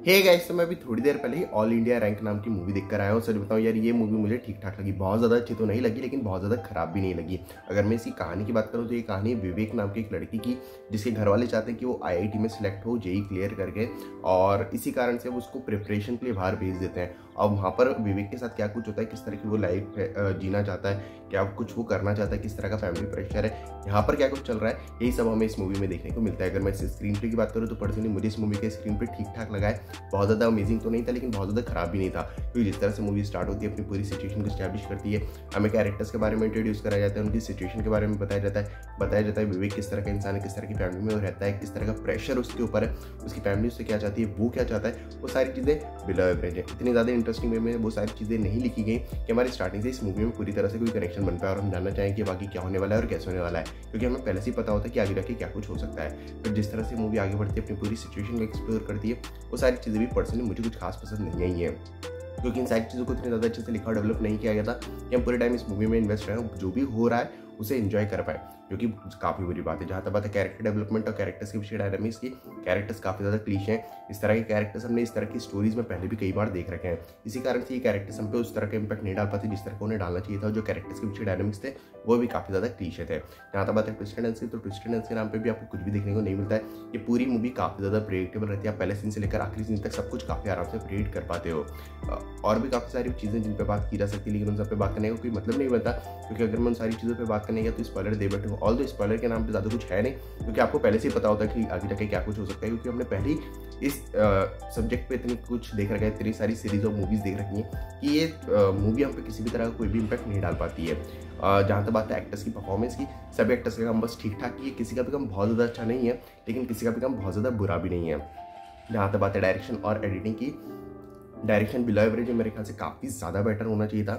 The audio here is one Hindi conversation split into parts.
हे गाइस, तो मैं अभी थोड़ी देर पहले ही ऑल इंडिया रैंक नाम की मूवी देखकर आया हूँ। सच बताऊँ यार, ये मूवी मुझे ठीक ठाक लगी। बहुत ज़्यादा अच्छी तो नहीं लगी, लेकिन बहुत ज़्यादा खराब भी नहीं लगी। अगर मैं इसकी कहानी की बात करूँ तो ये कहानी विवेक नाम की एक लड़की की, जिसके घर वाले चाहते हैं कि वो आईआईटी में सिलेक्ट हो, जेई क्लियर करके, और इसी कारण से वो उसको प्रिपरेशन के लिए बाहर भेज देते हैं। और वहाँ पर विवेक के साथ क्या कुछ होता है, किस तरह की वो लाइफ जीना चाहता है, क्या कुछ वो करना चाहता है, किस तरह का फैमिली प्रेशर है, यहाँ पर क्या कुछ चल रहा है, यही सब हमें इस मूवी में देखने को मिलता है। अगर मैं इस स्क्रीन प्ले की बात करूँ तो पर्सनली मुझे इस मूवी के स्क्रीन प्ले ठीक ठाक लगा है। बहुत ज़्यादा अमेजिंग तो नहीं था, लेकिन बहुत ज़्यादा खराब भी नहीं था, क्योंकि जिस तरह से मूवी स्टार्ट होती है, अपनी पूरी सिचुएशन को स्टैब्लिश करती है। हमें कैरेक्टर्स के बारे में इंट्रोड्यूस कराया जाता है, उनकी सिचुएशन के बारे में बताया जाता है विवेक किस तरह का इंसान है, किस तरह की फैमिली में वो रहता है, किस तरह का प्रेशर उसके ऊपर है, उसकी फैमिली उससे क्या चाहती है, वो क्या चाहता है। वो सारी चीज़ें बिलो एवरेज है। इतनी ज़्यादा इंटरेस्टिंग वे में वो सारी चीज़ें नहीं लिखी गई कि हमारी स्टार्टिंग से इस मूवी में पूरी तरह से कोई कनेक्शन बन पाए और हम जानना चाहें कि बाकी क्या होने वाला है और कैसे होने वाला है, क्योंकि हमें पहले से ही पता होता है कि आगे जाके क्या कुछ हो सकता है। फिर जिस तरह से मूवी आगे बढ़ती है, अपनी पूरी सिचुएशन को एक्सप्लोर करती है, वो सारी चीज़ें भी पर्सनली मुझे कुछ खास पसंद नहीं आई है, क्योंकि इन सारी चीज़ों को इतनी ज़्यादा अच्छे से लिखा और डेवलप नहीं किया गया था कि हम पूरे टाइम इस मूवी में इन्वेस्ट रहे, जो भी हो रहा है उसे एंजॉय कर पाए, जो कि काफ़ी बुरी बात है। जहाँ तक बात है कैरेक्टर डेवलपमेंट और कैरेक्टर्स के पीछे डायनामिक्स की, कैरेक्टर्स काफ़ी ज़्यादा क्लीशे हैं। इस तरह के कैरेक्टर्स हमने इस तरह की स्टोरीज में पहले भी कई बार देख रखे हैं। इसी कारण से ये कैरेक्टर्स हम पे उस तरह का इंपैक्ट नहीं डाल पाते जिस तरह को उन्हें डालना चाहिए था। और जो कैरेक्टर्स के पीछे डायनामिक्स थे वो भी काफ़ी ज़्यादा क्लीशे थे। जहाँ तक बात है ट्विस्ट एंड टर्न्स की, तो ट्विस्ट एंड टर्न्स के नाम पर भी आपको कुछ भी देखने को नहीं मिलता है। ये पूरी मूवी काफ़ी ज़्यादा प्रेडिक्टेबल रहती है। आप पहले सीन से लेकर आखिरी सीन तक सब कुछ काफ़ी आराम से प्रेडिक्ट कर पाते हो। और भी काफ़ी सारी चीज़ें जिन पर बात की जा सकती है, लेकिन उन सब पे बात करने का कोई मतलब नहीं बनता, क्योंकि अगर मैं उन सारी चीज़ों पर बात करने गया तो स्पॉइलर दे बैठे हूँ। ऑल दो स्पॉइलर के नाम पे ज़्यादा कुछ है नहीं, क्योंकि आपको पहले से ही पता होता है कि आगे जाके क्या कुछ हो सकता है, क्योंकि हमने पहले ही इस सब्जेक्ट पे इतनी कुछ देख रखा है, इतनी सारी सीरीज और मूवीज़ देख रखी हैं कि ये मूवी हम पे किसी भी तरह का कोई भी इम्पैक्ट नहीं डाल पाती है। जहाँ तक बात है एक्टर्स की परफॉर्मेंस की, सभी एक्टर्स का काम बस ठीक ठाक ही है। किसी का भी काम बहुत ज़्यादा अच्छा नहीं है, लेकिन किसी का भी काम बहुत ज़्यादा बुरा भी नहीं है। जहाँ तक बात है डायरेक्शन और एडिटिंग की, डायरेक्शन बिलो एवरेज मेरे ख्याल से काफ़ी ज़्यादा बेटर होना चाहिए था,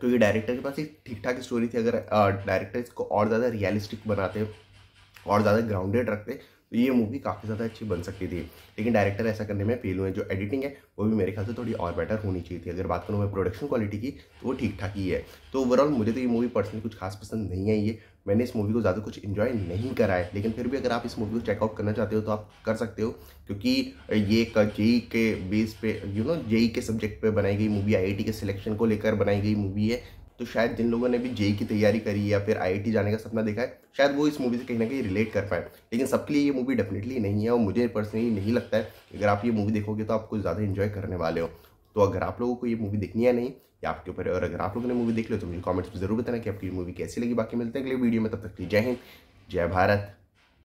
क्योंकि डायरेक्टर के पास एक ठीक ठाक स्टोरी थी। अगर डायरेक्टर इसको और ज़्यादा रियलिस्टिक बनाते और ज़्यादा ग्राउंडेड रखते तो ये मूवी काफ़ी ज़्यादा अच्छी बन सकती थी, लेकिन डायरेक्टर ऐसा करने में फेल हुए। जो एडिटिंग है वो भी मेरे ख्याल से थोड़ी और बेटर होनी चाहिए थी। अगर बात करूँ मैं प्रोडक्शन क्वालिटी की, तो वो ठीक ठाक ही है। तो ओवरऑल मुझे तो ये मूवी पर्सनली कुछ खास पसंद नहीं आई है। मैंने इस मूवी को ज़्यादा कुछ इन्जॉय नहीं करा है, लेकिन फिर भी अगर आप इस मूवी को चेकआउट करना चाहते हो तो आप कर सकते हो, क्योंकि ये एक जेई के बेस पे जेई के सब्जेक्ट पे बनाई गई मूवी, आईआईटी के सिलेक्शन को लेकर बनाई गई मूवी है। तो शायद जिन लोगों ने भी जेई की तैयारी करी या फिर आईआईटी जाने का सपना देखा है, शायद वो इस मूवी से कहीं ना कहीं रिलेट कर पाए। लेकिन सबके लिए ये मूवी डेफिनेटली नहीं है, और मुझे पर्सनली नहीं लगता है कि अगर आप ये मूवी देखोगे तो आप कुछ ज़्यादा इन्जॉय करने वाले हो। तो अगर आप लोगों को ये मूवी देखनी है नहीं, या आपके ऊपर है, और अगर आप लोगों ने मूवी देख लो तो मुझे कमेंट्स में जरूर बताना कि आपकी मूवी कैसी लगी। बाकी मिलते हैं अगले वीडियो में, तब तक के लिए जय हिंद, जय भारत।